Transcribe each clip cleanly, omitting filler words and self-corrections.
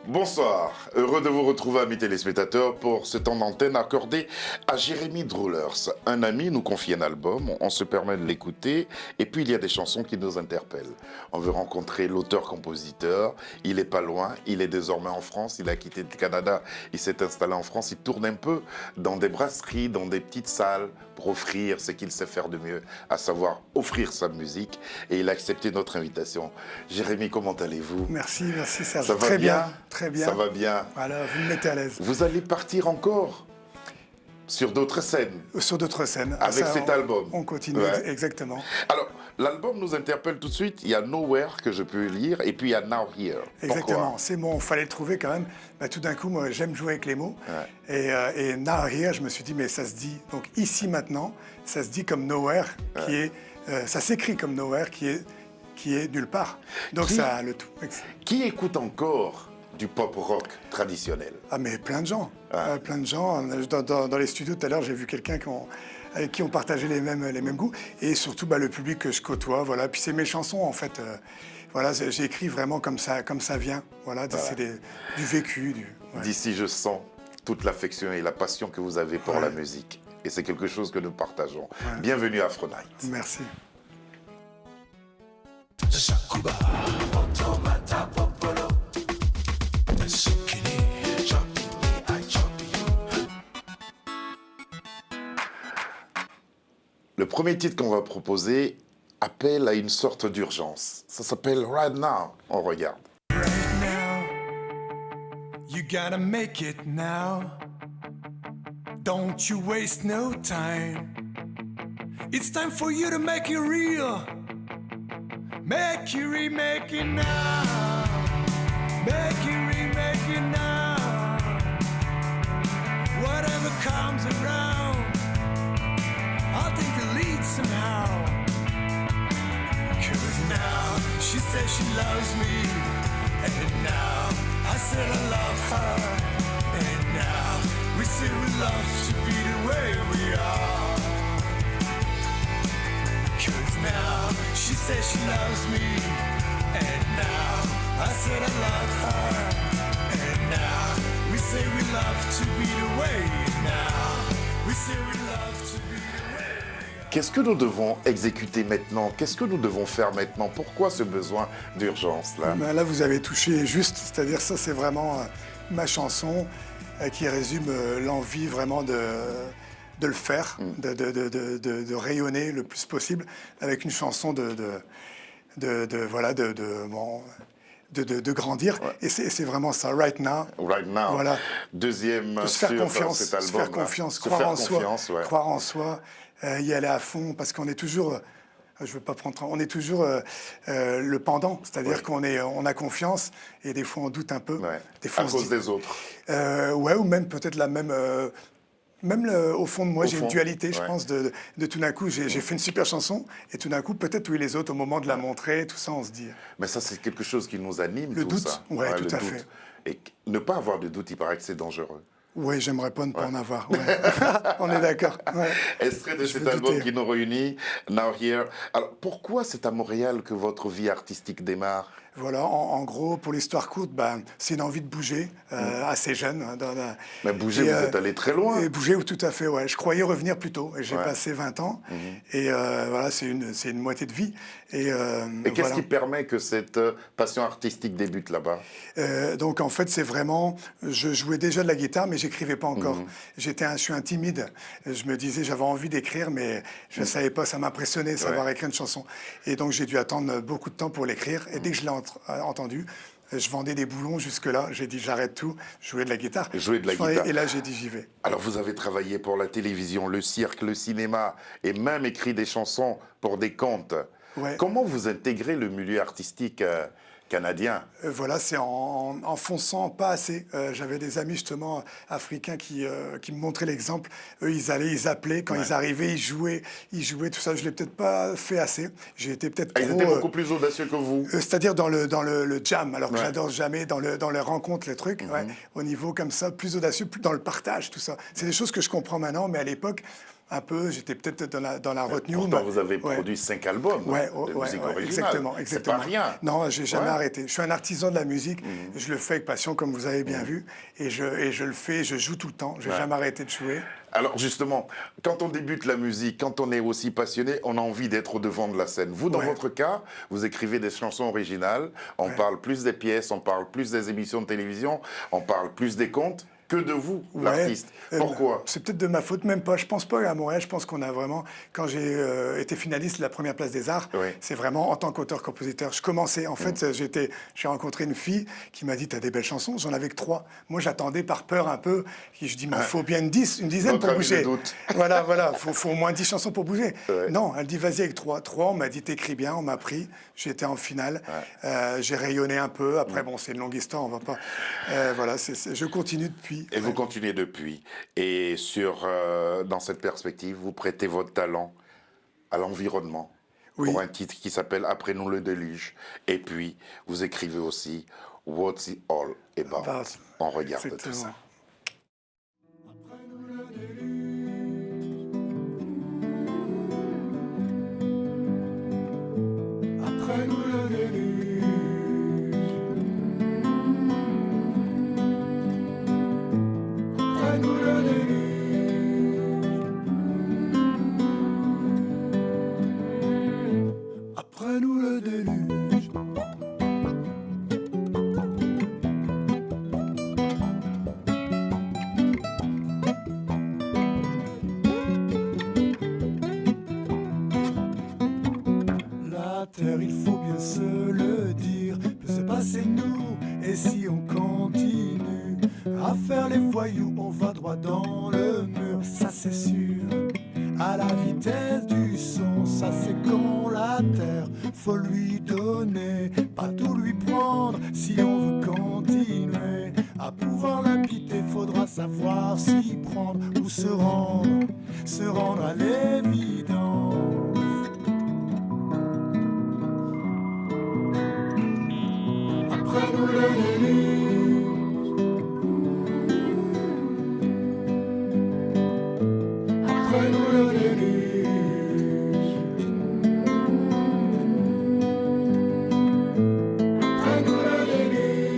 Bonsoir, heureux de vous retrouver amis téléspectateurs pour ce temps d'antenne accordé à Jérémy Droulers. Un ami nous confie un album, on se permet de l'écouter et puis il y a des chansons qui nous interpellent. On veut rencontrer l'auteur-compositeur, il est pas loin, il est désormais en France, il a quitté le Canada, il s'est installé en France, il tourne un peu dans des brasseries, dans des petites salles pour offrir ce qu'il sait faire de mieux, à savoir offrir sa musique et il a accepté notre invitation. Jérémy, comment allez-vous? Merci Serge. Ça va très bien? très bien. Ça va bien. Voilà, vous me mettez à l'aise. Vous allez partir encore sur d'autres scènes Sur d'autres scènes. avec cet album. On continue, Ouais. exactement. Alors, l'album nous interpelle tout de suite. Il y a Nowhere que je peux lire et puis il y a Now Here. Exactement, c'est bon, il fallait le trouver quand même. Bah, tout d'un coup, moi j'aime jouer avec les mots. Ouais. Et Now Here, je me suis dit, mais ça se dit, donc ici maintenant, ça se dit comme Nowhere, qui est, ça s'écrit comme Nowhere, qui est nulle part. Donc Qui- ça a le tout. Qui écoute encore du pop rock traditionnel? Ah mais plein de gens, plein de gens. Dans les studios tout à l'heure, j'ai vu quelqu'un avec qui on partageait les mêmes goûts. Et surtout le public que je côtoie, voilà. Puis c'est mes chansons en fait. Voilà, j'écris vraiment comme ça vient. Voilà, c'est du vécu. Ouais. D'ici, je sens toute l'affection et la passion que vous avez pour Ouais. la musique. Et c'est quelque chose que nous partageons. Ouais. Bienvenue à Afro Night. Merci. Le premier titre qu'on va proposer appelle à une sorte d'urgence. Ça s'appelle Right Now. On regarde. Right now, you gotta make it now. Don't you waste no time. It's time for you to make it real. Make it now. Make it now. Whatever comes around, I'll take the lead somehow. 'Cause now she says she loves me, and now I said I love her, and now we say we love to be the way we are. 'Cause now she says she loves me, and now I said I love her, and now we say we love to be the way. Now we say we love to be the way. Qu'est-ce que nous devons exécuter maintenant? Qu'est-ce que nous devons faire maintenant? Pourquoi ce besoin d'urgence là? Ben là, vous avez touché juste, c'est-à-dire ça, c'est vraiment ma chanson qui résume l'envie vraiment de le faire, de rayonner le plus possible avec une chanson de grandir. Ouais. Et c'est vraiment ça, right now. Right Now. Voilà. Deuxième De se faire sur confiance, cet se album. faire confiance, Se croire faire en confiance, soi, ouais. croire en soi, y aller à fond, parce qu'on est toujours, je veux pas prendre, on est toujours le pendant, c'est-à-dire Ouais. on a confiance et des fois on doute un peu, Ouais. des fois À on se cause dit- des autres. ouais, ou même peut-être au fond de moi, Au j'ai fond, une dualité, je ouais. pense, de tout d'un coup, j'ai fait une super chanson, et tout d'un coup, peut-être oui, les autres, au moment de la montrer, tout ça, on se dit. Mais ça, c'est quelque chose qui nous anime, Le tout doute, ça. ouais, tout le à doute. fait. Et ne pas avoir de doute, il paraît que c'est dangereux. Oui, j'aimerais pas ne pas en avoir. Ouais. On est d'accord. Ouais. Extrait de Je cet vais album douter. qui nous réunit, Now Here. Alors, pourquoi c'est à Montréal que votre vie artistique démarre? Voilà, en gros, pour l'histoire courte, c'est une envie de bouger, assez jeune. Mais bouger, Et, vous êtes allé très loin. Et bouger, tout à fait, ouais. Je croyais revenir plus tôt, et j'ai Ouais. passé 20 ans, et voilà, c'est une moitié de vie. Et Et qu'est-ce voilà. qui permet que cette passion artistique débute là-bas? Donc en fait, c'est vraiment, je jouais déjà de la guitare, mais j'écrivais pas encore. Je suis un timide. Je me disais, j'avais envie d'écrire, mais je ne savais pas, ça m'impressionnait, savoir écrire une chanson. Et donc j'ai dû attendre beaucoup de temps pour l'écrire. Et dès que je l'ai entendu, je vendais des boulons jusque-là. J'ai dit, j'arrête tout, je jouais de la guitare. Jouer de la guitare. Et là, j'ai dit, j'y vais. Alors, vous avez travaillé pour la télévision, le cirque, le cinéma, et même écrit des chansons pour des contes. Ouais. Comment vous intégrez le milieu artistique canadien? Voilà, c'est en fonçant pas assez. J'avais des amis justement africains qui me montraient l'exemple. Eux, ils appelaient, quand ils arrivaient, ils jouaient, tout ça. Je l'ai peut-être pas fait assez. J'ai été peut-être Ils trop... étaient beaucoup plus audacieux que vous. C'est-à-dire dans le jam, alors que Ouais. j'adore jamais, dans les rencontres, les trucs, ouais, au niveau comme ça, plus audacieux, plus dans le partage, tout ça. C'est des choses que je comprends maintenant, mais à l'époque, un peu, j'étais peut-être dans la retenue. Pourtant, vous avez produit 5 albums de musique originale. Exactement. C'est pas rien. Non, j'ai jamais arrêté. Je suis un artisan de la musique. Je le fais avec passion, comme vous avez bien vu. Et je le fais, je joue tout le temps. Je n'ai jamais arrêté de jouer. Alors justement, quand on débute la musique, quand on est aussi passionné, on a envie d'être au devant de la scène. Vous, dans votre cas, vous écrivez des chansons originales, on parle plus des pièces, on parle plus des émissions de télévision, on parle plus des contes que de vous, l'artiste. Pourquoi? C'est peut-être de ma faute, même pas. Je pense pas à Montréal. Je pense qu'on a vraiment, quand j'ai été finaliste de la première place des Arts, c'est vraiment en tant qu'auteur-compositeur. Je commençais, en fait, j'ai rencontré une fille qui m'a dit, t'as des belles chansons. J'en avais que 3. Moi, j'attendais par peur un peu. Je dis, mais il faut bien une dizaine pour bouger. Voilà, faut au moins 10 chansons pour bouger. Non, elle dit, vas-y avec 3. 3, on m'a dit, t'écris bien, on m'a pris. J'étais en finale. J'ai rayonné un peu. Après, bon, c'est une longue histoire, on va pas. Voilà, je continue depuis. Et vous continuez depuis. Et dans cette perspective, vous prêtez votre talent à l'environnement pour un titre qui s'appelle Après nous le déluge. Et puis, vous écrivez aussi What's it all about? On regarde tout ça. Après nous le déluge. Après nous le déluge. Après nous le déluge. Après nous le déluge. La terre, il faut bien se le dire, peut se passer nous. Et si on continue à faire les voyous, on va droit dans le mur, ça c'est sûr. À la vitesse du son, ça c'est quand la terre, faut lui donner, pas tout lui prendre. Si on veut continuer à pouvoir l'habiter, faudra savoir s'y prendre ou se rendre à l'évidence. Après nous le déluge. Après nous le déluge. Après nous le déluge.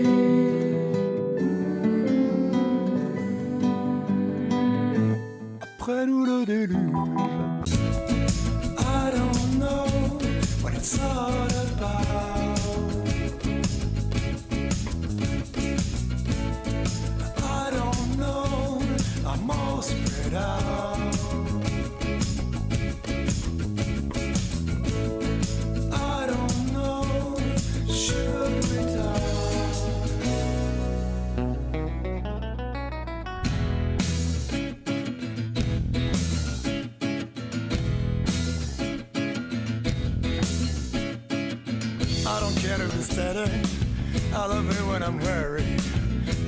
Après nous le déluge. I don't know what it's all about. I don't know, I'm all spread out. I don't know, should we die? I don't care if it's steady, I love it when I'm worried.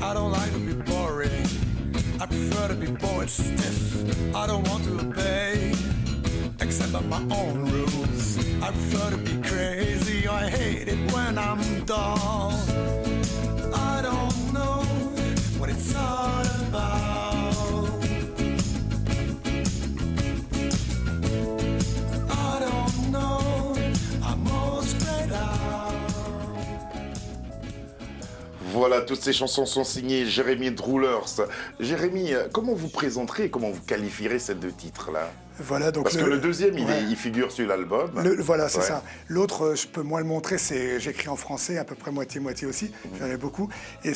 I don't like to be boring, I prefer to be bored stiff. I don't want to obey, except by my own rules. I prefer to be crazy, I hate it when I'm dull. I don't know what it's all about. I don't know, I'm all spread out. Voilà, toutes ces chansons sont signées Jérémy Droulers. Jérémy, comment vous présenterez, comment vous qualifierez ces 2 titres-là? Voilà, donc Parce que le deuxième, il figure sur l'album. Voilà, c'est ça. L'autre, je peux moins le montrer, j'écris en français, à peu près moitié-moitié aussi, j'en ai beaucoup. Et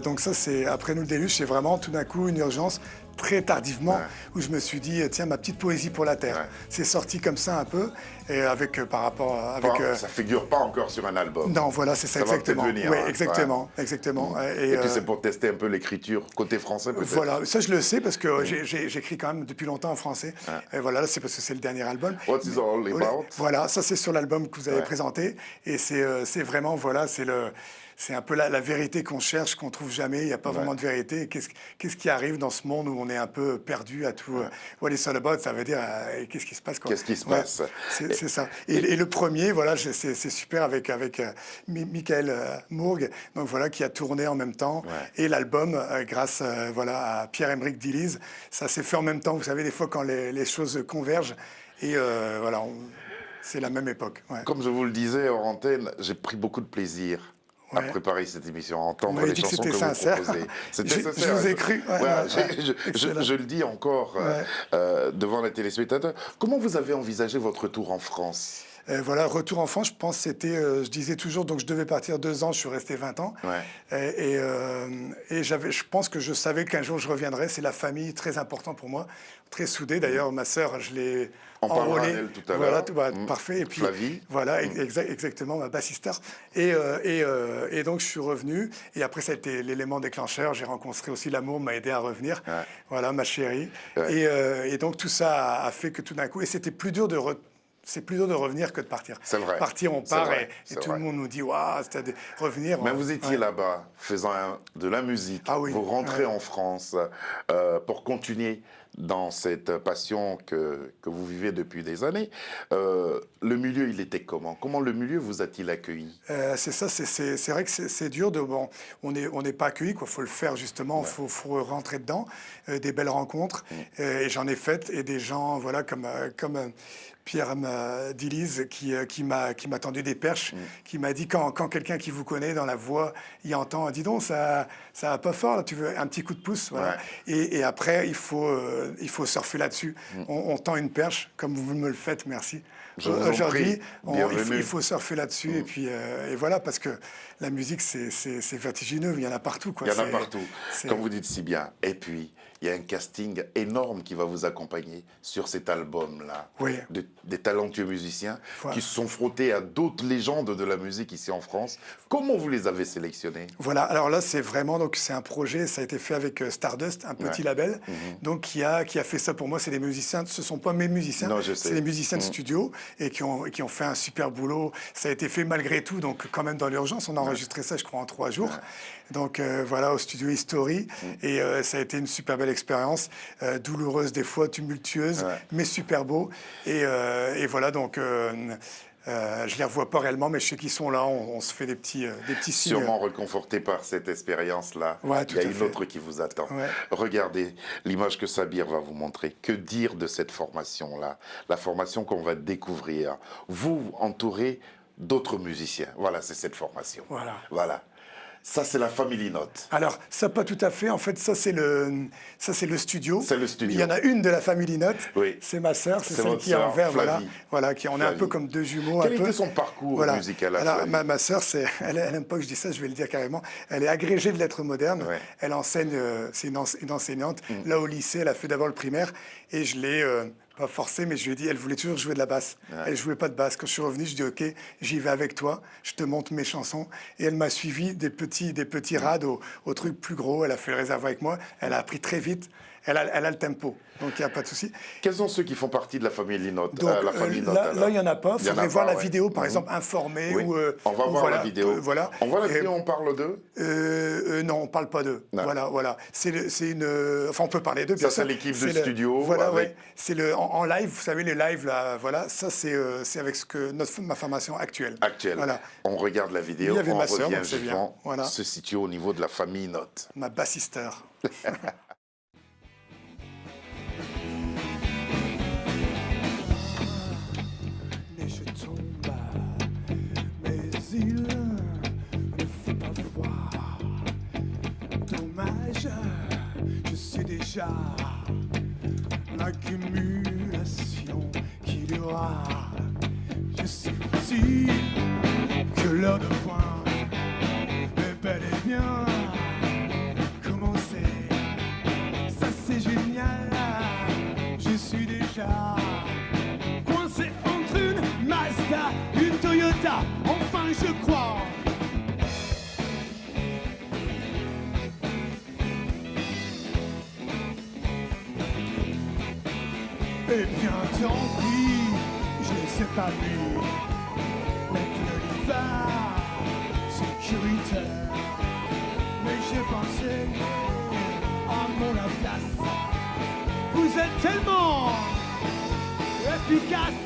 donc ça, c'est Après nous le déluge, c'est vraiment tout d'un coup une urgence, très tardivement, où je me suis dit, tiens, ma petite poésie pour la terre. C'est sorti comme ça un peu, et par rapport à... Ça figure pas encore sur un album. Non, voilà, c'est ça, exactement. Va peut-être venir, oui, exactement. Et puis c'est pour tester un peu l'écriture côté français, peut-être. Voilà, ça je le sais, parce que j'écris quand même depuis longtemps en français. Et voilà, c'est parce que c'est le dernier album. What's it all about? Voilà, ça c'est sur l'album que vous avez présenté. Et c'est vraiment, voilà, c'est un peu la vérité qu'on cherche, qu'on trouve jamais. Il n'y a pas vraiment de vérité. Qu'est-ce qui arrive dans ce monde où on est un peu perdu à tout? What is all about? Ça veut dire qu'est-ce qui se passe, quoi. Qu'est-ce qui se passe? C'est ça. Et le premier, voilà, c'est super avec Michael Mourgue, donc voilà, qui a tourné en même temps. Et l'album, grâce voilà, à Pierre-Emerick Diliz, ça s'est fait en même temps. Vous savez, des fois, quand les choses convergent, et voilà, c'est la même époque. Comme je vous le disais hors antenne, j'ai pris beaucoup de plaisir à préparer cette émission, à entendre les chansons que vous proposez. C'était sincère. Je vous ai cru. Je le dis encore devant les téléspectateurs. Comment vous avez envisagé votre retour en France? Voilà, retour en France, je pense que c'était, je disais toujours, donc je devais partir 2 ans, je suis resté 20 ans. Et je pense que je savais qu'un jour je reviendrais. C'est la famille, très important pour moi, très soudée. D'ailleurs, ma sœur, je l'ai enrôlée. Tout à l'heure. Voilà, parfait. Et puis, Flavie. voilà, exactement, ma bassiste. Et donc, je suis revenu. Et après, ça a été l'élément déclencheur. J'ai rencontré aussi l'amour, m'a aidé à revenir. Voilà, ma chérie. Et donc, tout ça a fait que tout d'un coup, et c'était plus dur de c'est plus dur de revenir que de partir. C'est vrai. Partir, on part et tout le monde nous dit « Waouh, c'était revenir ». Mais vous étiez là-bas, faisant de la musique. Vous rentrez en France pour continuer dans cette passion que vous vivez depuis des années. Le milieu, il était comment? Comment le milieu vous a-t-il accueilli? C'est ça, c'est vrai que c'est dur. Bon, on n'est pas accueilli, il faut le faire justement, il faut rentrer dedans. Des belles rencontres, et j'en ai faites, et des gens voilà, comme Pierre Diliz qui m'a tendu des perches, qui m'a dit quand quelqu'un qui vous connaît dans la voix y entend, dis donc ça va pas fort, là, tu veux un petit coup de pouce, voilà. Et après il faut surfer là-dessus. On tend une perche comme vous me le faites, merci. Aujourd'hui, il faut surfer là-dessus et puis et voilà, parce que la musique c'est vertigineux, il y en a partout, quoi. Il y en a partout, comme vous dites si bien. Et puis il y a un casting énorme qui va vous accompagner sur cet album-là. Des talentueux musiciens qui se sont frottés à d'autres légendes de la musique ici en France. Comment vous les avez sélectionnés? Voilà, alors là, c'est vraiment, donc c'est un projet, ça a été fait avec Stardust, un petit label, donc qui a fait ça pour moi. C'est des musiciens, ce ne sont pas mes musiciens, c'est des musiciens de studio et qui ont fait un super boulot. Ça a été fait malgré tout, donc quand même dans l'urgence. On a enregistré ça, je crois, en 3 jours. Donc voilà, au studio History. Et ça a été une super belle expérience, douloureuse des fois, tumultueuse, mais super beau. Et voilà, donc je les revois pas réellement, mais je sais qu'ils sont là. On se fait des petits signes. Sûrement réconforté par cette expérience-là. Il y a une autre qui vous attend. Regardez l'image que Sabir va vous montrer. Que dire de cette formation-là? La formation qu'on va découvrir. Vous entourez d'autres musiciens. Voilà, c'est cette formation. Voilà. Ça, c'est la Family Note. Alors, ça, pas tout à fait. En fait, ça, c'est le studio. C'est le studio. Il y en a une de la Family Note. C'est ma sœur, c'est celle qui est en vert. Voilà, on est un peu comme 2 jumeaux. Quel était son parcours musical? Alors, ma sœur, elle n'aime pas que je dise ça, je vais le dire carrément. Elle est agrégée de lettres modernes. Elle enseigne, c'est une enseignante. Là, au lycée, elle a fait d'abord le primaire. Et je l'ai... pas forcé, mais je lui ai dit, elle voulait toujours jouer de la basse. Elle jouait pas de basse. Quand je suis revenu, je dis, OK, j'y vais avec toi, je te montre mes chansons. Et elle m'a suivi des petits rades au truc plus gros. Elle a fait le réservoir avec moi. Elle a appris très vite. Elle a le tempo, donc il n'y a pas de souci. Quels sont ceux qui font partie de la Family Note? Donc, là, il n'y en a pas. Il faudrait voir la vidéo, par exemple, Informé. On va voir la vidéo. On voit la vidéo, on parle d'eux? Non, on ne parle pas d'eux. Voilà. Enfin, on peut parler d'eux, bien sûr. Ça, c'est l'équipe de studio. Voilà, c'est en live, vous savez, les lives, là, voilà. Ça, c'est avec ma formation actuelle. Voilà. On regarde la vidéo, on ma sœur, revient justement se situer au niveau de la Family Note. Ma bassisteur. Il ne faut pas voir. Dommage, je sais déjà l'accumulation qu'il y aura. Je sais aussi que l'heure de pointe est bel et bien commencé. Ça c'est génial, je suis déjà coincé entre une Mazda, une Toyota. Enfin, je crois. Eh bien, tant pis, je ne sais pas vu. Mais que l'hiver, c'est sur 8 heures. Mais j'ai pensé à mon place. Vous êtes tellement efficace.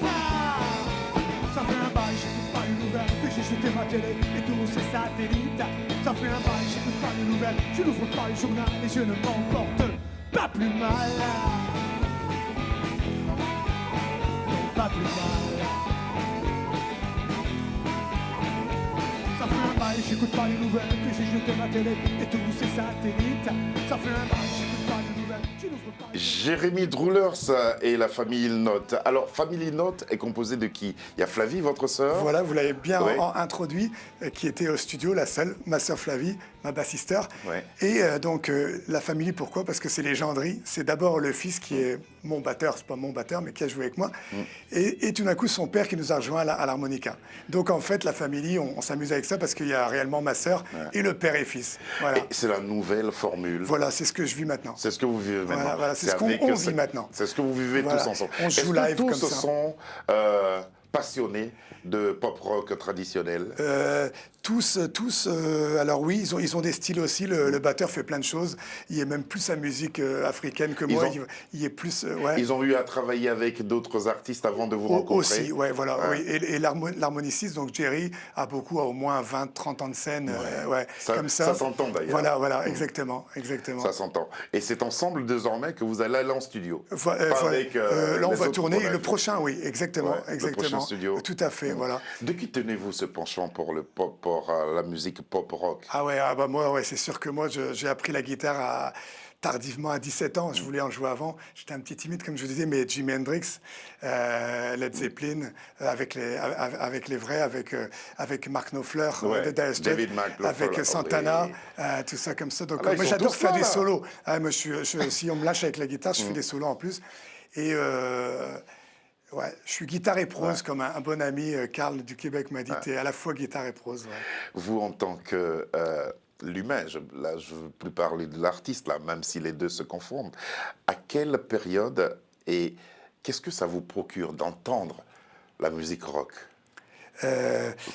Ça fait un bail, j'écoute pas les nouvelles, que j'ai jeté ma télé et tous ces satellites. Ça fait un bail, j'écoute pas les nouvelles, je n'ouvre pas le journal et je ne m'en porte pas plus mal. Non, pas plus mal. Ça fait un bail, j'écoute pas les nouvelles, que j'ai jeté ma télé et tous ces satellites. Ça fait un bail, j'écoute pas les nouvelles, je n'ouvre pas le Jérémy Droulers et la famille Note. Alors, famille Note est composée de qui? Il y a Flavie, votre sœur? Voilà, vous l'avez bien Ouais. introduit, qui était au studio, la seule, ma sœur Flavie, ma bassisteur. Ouais. Et donc, la famille, pourquoi? Parce que c'est les Gendry. C'est d'abord le fils qui est mon batteur, c'est pas mon batteur, mais qui a joué avec moi. Et tout d'un coup, son père qui nous a rejoint à l'harmonica. Donc, en fait, la famille, on s'amuse avec ça parce qu'il y a réellement ma sœur et le père et fils. Voilà, Et c'est la nouvelle formule. voilà, c'est ce que je vis maintenant. C'est ce que vous vivez maintenant. Voilà, c'est ce qu'on avec vit maintenant. C'est ce que vous vivez Voilà. tous ensemble. On joue Est-ce que live tous comme se ça. sont passionnés de pop rock traditionnel? Tous, alors oui, ils ont des styles aussi. Le batteur fait plein de choses. Il est même plus à musique africaine que moi. Il est plus, ouais. Ils ont eu à travailler avec d'autres artistes avant de vous rencontrer? Aussi, ouais, voilà. Ouais. Oui. Et l'harmoniciste, donc Jerry, a au moins 20-30 ans de scène. Ouais, comme ça. Ça s'entend d'ailleurs. Voilà, exactement. Ça s'entend. Et c'est ensemble désormais que vous allez aller en studio. Pas avec, là, on les va autres tourner collègues. le prochain, oui, exactement. Ouais, le prochain studio. Tout à fait, voilà. De qui tenez-vous ce penchant pour le pop, pour la musique pop rock? Ah ouais, bah moi, ouais, c'est sûr que moi, j'ai appris la guitare tardivement à 17 ans. Je voulais en jouer avant. J'étais un petit timide, comme je vous disais, mais Jimi Hendrix, Led Zeppelin, avec les vrais, avec Mark Knopfler, Ouais, de Dire Straits, David Mark Knopfler, avec Santana, tout ça comme ça. Donc Ah là, ils moi, sont j'adore tous faire là, des là. solos. Ah, moi, si on me lâche avec la guitare, je fais des solos en plus. Et ouais, je suis guitare et prose, comme un bon ami, Karl du Québec, m'a dit, t'es à la fois guitare et prose. Ouais. Vous, en tant que l'humain, là, je ne veux plus parler de l'artiste, là, même si les deux se confondent, à quelle période et qu'est-ce que ça vous procure d'entendre la musique rock?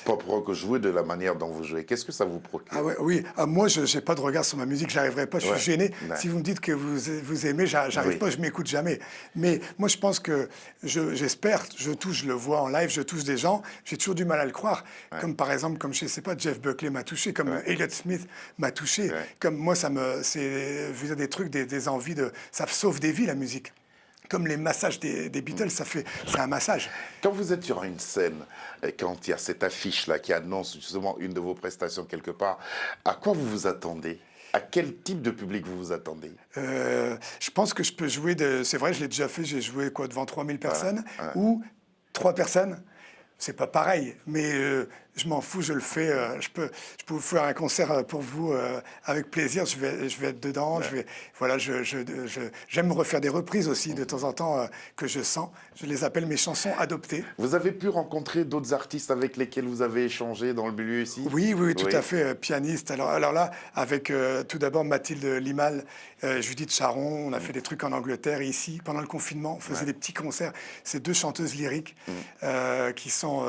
Pop rock joué de la manière dont vous jouez, qu'est-ce que ça vous procure? Ah ouais, oui, moi je n'ai pas de regard sur ma musique, j'arriverai pas, je suis gêné. Ouais. Si vous me dites que vous aimez, j'arrive pas, je m'écoute jamais. Mais moi je pense que j'espère, je le vois en live, je touche des gens, j'ai toujours du mal à le croire. Comme par exemple, comme je sais pas, Jeff Buckley m'a touché, comme Elliott Smith m'a touché. Comme moi vous avez des trucs, des envies ça sauve des vies la musique. Comme les massages des Beatles, c'est un massage. Quand vous êtes sur une scène, et quand il y a cette affiche-là qui annonce justement une de vos prestations quelque part, à quoi vous vous attendez? À quel type de public vous vous attendez? Je pense que je peux jouer, c'est vrai, je l'ai déjà fait, j'ai joué devant 3000 personnes, ou 3 personnes. C'est pas pareil, mais je m'en fous, je le fais. Je peux vous faire un concert pour vous avec plaisir. Je vais être dedans. Voilà, j'aime me refaire des reprises aussi de temps en temps que je sens. Je les appelle mes chansons adoptées. Vous avez pu rencontrer d'autres artistes avec lesquels vous avez échangé dans le milieu ici? Oui, tout à fait, pianiste. Alors là, avec tout d'abord Mathilde Limal, Judith Charon, on a fait des trucs en Angleterre et ici. Pendant le confinement, on faisait des petits concerts. Ces 2 chanteuses lyriques qui sont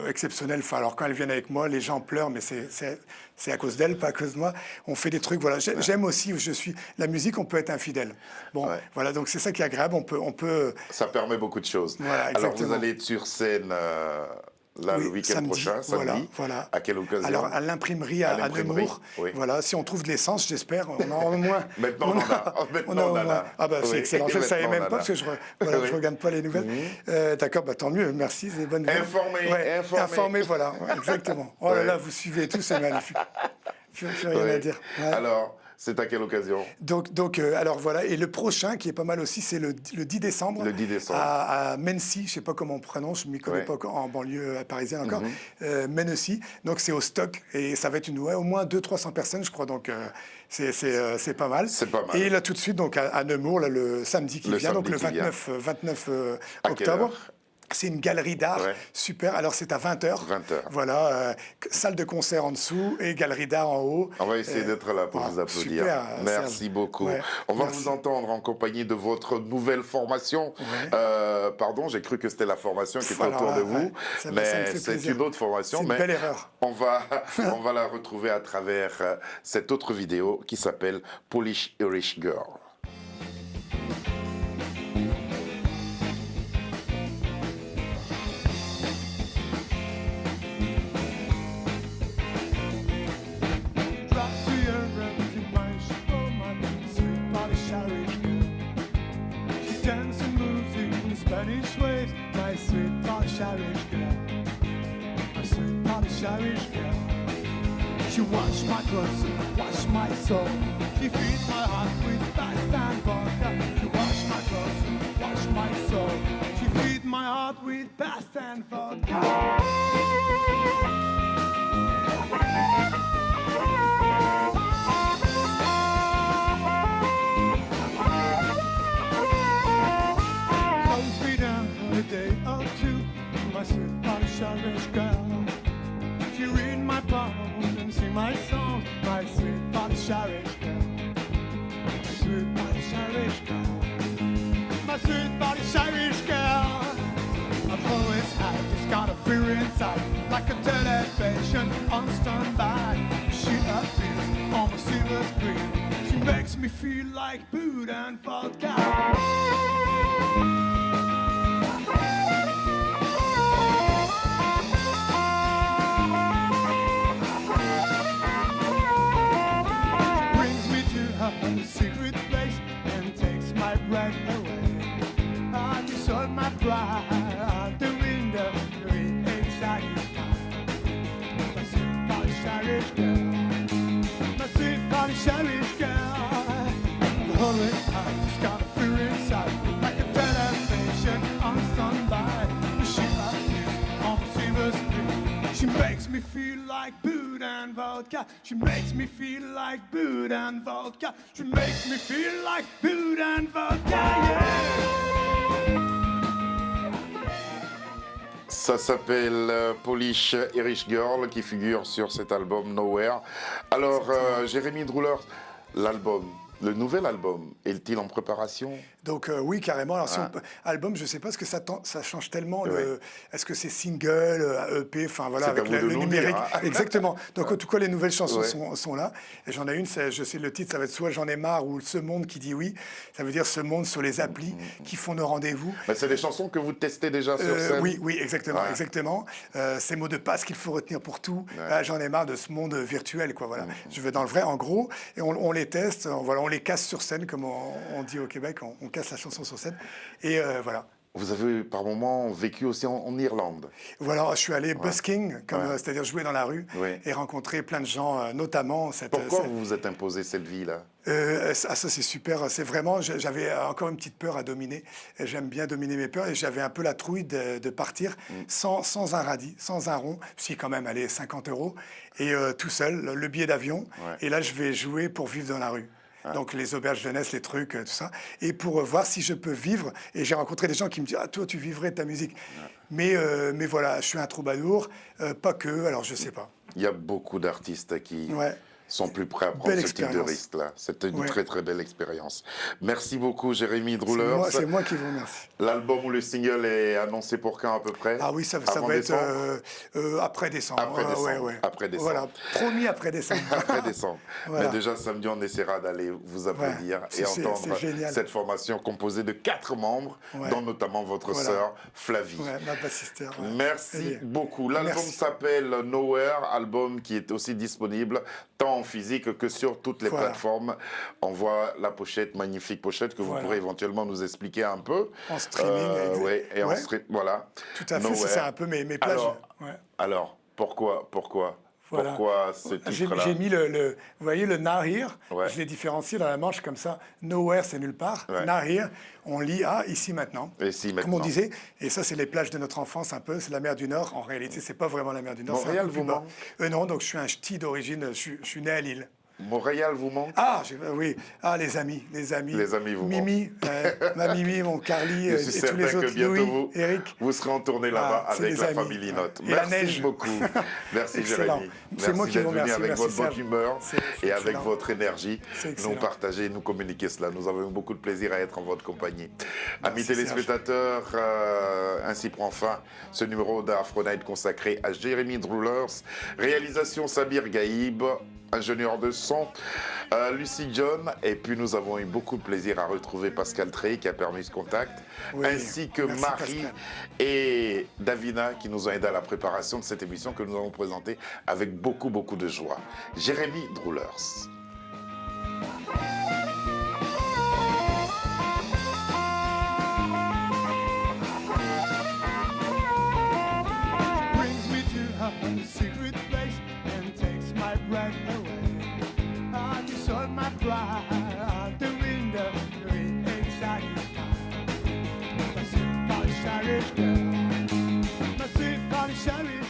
exceptionnelles. Enfin, alors quand elles viennent avec moi, les gens pleurent, mais c'est à cause d'elles, pas à cause de moi. On fait des trucs, voilà. J'aime aussi où je suis. La musique, on peut être infidèle. Bon, voilà, donc c'est ça qui est agréable. On peut. Ça permet beaucoup de choses. Voilà, exactement. Alors vous allez être sur scène là, le week-end prochain, samedi. Voilà. À quelle occasion? Alors, à l'imprimerie à Nemours. Oui. Voilà, si on trouve de l'essence, j'espère, on en a au moins. Maintenant, on en a. Ah, bah, c'est Oui. excellent. Je ne savais même pas, parce que je ne Oui. regarde pas les nouvelles. D'accord, bah, tant mieux, merci, c'est des bonnes nouvelles. Informé, voilà, exactement. Oh là là, vous suivez tout, c'est magnifique. Plus rien à dire. Ouais. Alors, c'est à quelle occasion? Donc alors voilà, et le prochain qui est pas mal aussi, c'est le 10 décembre. Le 10 décembre. À Mennecy, je ne sais pas comment on prononce, je ne m'y connais pas en banlieue parisienne encore. Mennecy, donc c'est au stock, et ça va être au moins 200-300 personnes, je crois, donc c'est pas mal. C'est pas mal. Et là tout de suite, donc à Nemours, là, le samedi qui vient, donc le 29 octobre. C'est une galerie d'art, super. Alors c'est à 20h. 20h. Voilà, salle de concert en dessous et galerie d'art en haut. On va essayer d'être là pour vous applaudir. Super, merci Serge. beaucoup. Ouais, on va merci. vous entendre en compagnie de votre nouvelle formation. Pardon, j'ai cru que c'était la formation qui était autour de vous, ça me mais fait c'est plaisir. une autre formation. C'est une belle erreur. On va la retrouver à travers cette autre vidéo qui s'appelle Polish Irish Girl. Spanish waves, my sweet Polish Irish girl, my sweet Polish Irish girl. She washed my clothes, washed my soul. She feeds my heart with pasta and vodka. She washed my clothes, washed my soul. She feeds my heart with pasta and vodka. A day or two, my sweet Polish Irish girl. She read my poems and sing my songs, my sweet Polish Irish girl. My sweet Polish Irish girl. My sweet Polish Irish girl. I've always had this kind of fear inside, like a television on standby. She appears on my silver screen. She makes me feel like Buddha and vodka. A secret place and takes my breath away. I just hold my pride out the window, doing satisfied. My sweet Polish Irish girl, my sweet Polish Irish girl. The whole time just got a fear inside, like a television on standby. She appears on the silver screen. She makes me feel like Buddha and vodka. She makes me feel like Buddha and vodka. She makes me feel like Buddha and vodka, yeah. Ça s'appelle Polish Irish Girl qui figure sur cet album Nowhere. Alors, Jérémy Druller, l'album, le nouvel album, est-il en préparation? Donc oui, carrément. Alors, si album, je ne sais pas, parce que ça change tellement. Est-ce que c'est single, EP, enfin voilà, avec le numérique. Dire, hein. Exactement. Donc en tout cas, les nouvelles chansons sont là. Et j'en ai une, je sais le titre, ça va être soit J'en ai marre ou Ce monde qui dit oui. Ça veut dire ce monde sur les applis qui font nos rendez-vous. Mais c'est des chansons que vous testez déjà sur scène. Oui, exactement. exactement. Ces mots de passe qu'il faut retenir pour tout. J'en ai marre de ce monde virtuel, quoi. Voilà. Je vais dans le vrai, en gros, et on les teste. Voilà, on les casse sur scène, comme on dit au Québec. On casse la chanson sur scène. Et voilà. Vous avez par moments vécu aussi en Irlande. Voilà, je suis allé busking, c'est-à-dire jouer dans la rue et rencontrer plein de gens, notamment cette... Pourquoi vous vous êtes imposé cette vie-là? Ça c'est super, c'est vraiment, j'avais encore une petite peur à dominer. J'aime bien dominer mes peurs et j'avais un peu la trouille de partir sans un radis, sans un rond, si quand même, allez, 50 €, et tout seul, le billet d'avion, et là je vais jouer pour vivre dans la rue. Donc les auberges jeunesse, les trucs, tout ça. Et pour voir si je peux vivre. Et j'ai rencontré des gens qui me disent « Ah, toi, tu vivrais de ta musique. » Mais voilà, je suis un troubadour, pas que, alors je sais pas. Il y a beaucoup d'artistes qui sont plus prêts à prendre ce type de risque-là. C'était une très très belle expérience. Merci beaucoup Jérémy Druller. C'est moi qui vous remercie. L'album ou le single est annoncé pour quand à peu près? Ah oui, ça va être après décembre. Après décembre. Après décembre. Voilà, promis après décembre. Après décembre. Voilà. Mais déjà samedi, on essaiera d'aller vous applaudir et entendre cette formation composée de 4 membres, dont notamment votre sœur Flavie. Ma bassiste. Merci beaucoup. L'album s'appelle Nowhere, album qui est aussi disponible tant en physique que sur toutes les plateformes. On voit la pochette, magnifique pochette que vous pourrez éventuellement nous expliquer un peu. En streaming. Voilà. Tout à fait, c'est un peu mes plages. Alors, pourquoi ce titre-là? J'ai mis vous voyez le Nahir, je l'ai différencié dans la manche comme ça. Nowhere, c'est nulle part. Nahir, on lit ici maintenant. Comme on disait. Et ça, c'est les plages de notre enfance un peu. C'est la mer du Nord. En réalité, c'est pas vraiment la mer du Nord. Montréal, vous-même? Non, donc je suis un ch'ti d'origine. Je suis né à Lille. Montréal vous manque? Oui. Les amis. Les amis vous Mimi, ma Mimi, mon Carly, Je suis et tous certain les autres. que bientôt Louis, Eric. vous serez en tournée là-bas C'est avec des la amis. famille Note. Et la Merci neige. beaucoup. Merci Excellent. Jérémy. C'est moi qui vous d'être venu remercie. avec Merci, votre bonne Serge. humeur C'est et avec excellent. votre énergie, C'est nous excellent. partager, nous communiquer cela. Nous avons eu beaucoup de plaisir à être en votre compagnie. Amis Serge. téléspectateurs, ainsi prend fin ce numéro d'Afro Night consacré à Jérémy Droulers. Réalisation Sabir Gaïb, ingénieur de son, Lucie John, et puis nous avons eu beaucoup de plaisir à retrouver Pascal Trey qui a permis ce contact, Oui, ainsi que merci, Marie Pascal. et Davina qui nous ont aidés à la préparation de cette émission que nous avons présentée avec beaucoup de joie. Jérémy Droulers. Brings me to a secret place and takes my breath away. I destroy my pride out the window, doing satisfied. My sweet Polish Irish girl, my sweet Polish Irish